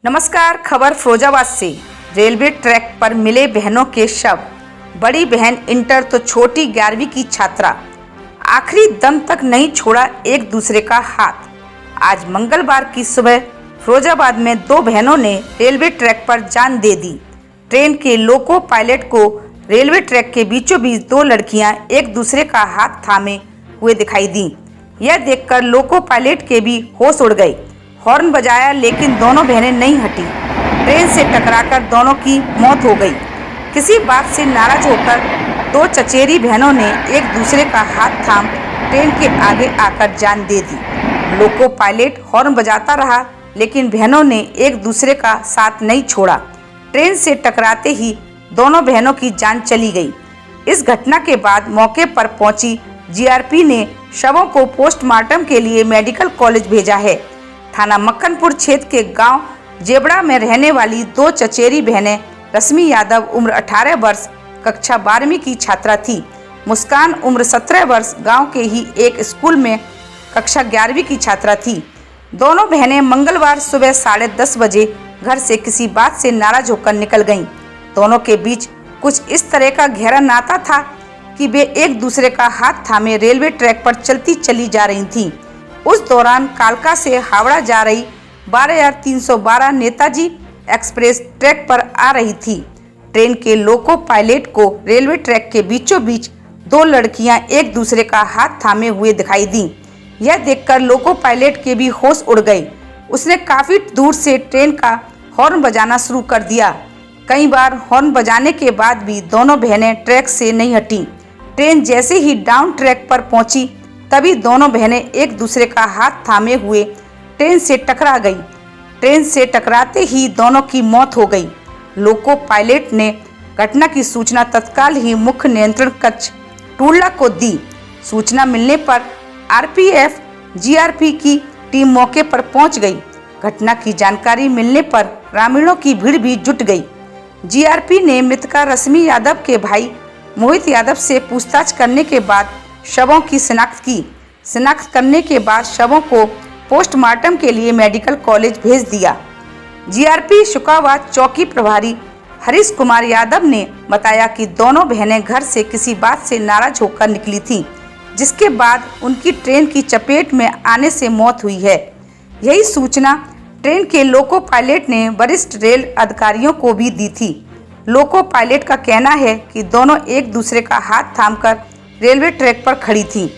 नमस्कार। खबर फिरोजाबाद से। रेलवे ट्रैक पर मिले बहनों के शव। बड़ी बहन इंटर तो छोटी 11वीं की छात्रा। आखिरी दम तक नहीं छोड़ा एक दूसरे का हाथ। आज मंगलवार की सुबह फिरोजाबाद में दो बहनों ने रेलवे ट्रैक पर जान दे दी। ट्रेन के लोको पायलट को रेलवे ट्रैक के बीचों बीच दो लड़कियां एक दूसरे का हाथ थामे हुए दिखाई दी। यह देखकर लोको पायलट के भी होश उड़ गए। हॉर्न बजाया लेकिन दोनों बहनें नहीं हटी। ट्रेन से टकराकर दोनों की मौत हो गई। किसी बात से नाराज होकर दो चचेरी बहनों ने एक दूसरे का हाथ थाम ट्रेन के आगे आकर जान दे दी। लोको पायलट हॉर्न बजाता रहा लेकिन बहनों ने एक दूसरे का साथ नहीं छोड़ा। ट्रेन से टकराते ही दोनों बहनों की जान चली गई। इस घटना के बाद मौके पर पहुंची जीआरपी ने शवों को पोस्टमार्टम के लिए मेडिकल कॉलेज भेजा है। थाना मक्खनपुर क्षेत्र के गांव जेबड़ा में रहने वाली दो चचेरी बहनें रश्मि यादव उम्र 18 वर्ष कक्षा 12वीं की छात्रा थी। मुस्कान उम्र 17 वर्ष गांव के ही एक स्कूल में कक्षा 11वीं की छात्रा थी। दोनों बहनें मंगलवार सुबह 10:30 बजे घर से किसी बात से नाराज होकर निकल गईं। दोनों के बीच कुछ इस तरह का गहरा नाता था कि वे एक दूसरे का हाथ थामे रेलवे ट्रैक पर चलती चली जा रही थीं। उस दौरान कालका से हावड़ा जा रही 12R312 नेताजी एक्सप्रेस ट्रैक पर आ रही थी। ट्रेन के लोको पायलट को रेलवे ट्रैक के बीचों बीच दो लड़कियां एक दूसरे का हाथ थामे हुए दिखाई दी। यह देखकर लोको पायलट के भी होश उड़ गए। उसने काफी दूर से ट्रेन का हॉर्न बजाना शुरू कर दिया। कई बार हॉर्न बजाने के बाद भी दोनों बहनें ट्रैक से नहीं हटीं। ट्रेन जैसे ही डाउन ट्रैक पर पहुंची तभी दोनों बहनें एक दूसरे का हाथ थामे हुए ट्रेन से टकरा गई। ट्रेन से टकराते ही दोनों की मौत हो गई। लोको पायलट ने घटना की सूचना तत्काल ही मुख्य नियंत्रण कक्ष टूडला को दी। सूचना मिलने पर आरपीएफ जीआरपी की टीम मौके पर पहुंच गई। घटना की जानकारी मिलने पर ग्रामीणों की भीड़ भी जुट गई। जीआरपी ने मृतका रश्मि यादव के भाई मोहित यादव से पूछताछ करने के बाद शवों की शिनाख्त की। शिनाख्त करने के बाद शवों को पोस्टमार्टम के लिए मेडिकल कॉलेज भेज दिया। जीआरपी शुकावात चौकी प्रभारी हरीश कुमार यादव ने बताया कि दोनों बहनें घर से किसी बात से नाराज होकर निकली थीं, जिसके बाद उनकी ट्रेन की चपेट में आने से मौत हुई है। यही सूचना ट्रेन के लोको पायलट ने वरिष्ठ रेल अधिकारियों को भी दी थी। लोको पायलट का कहना है कि दोनों एक दूसरे का हाथ थामकर रेलवे ट्रैक पर खड़ी थीं।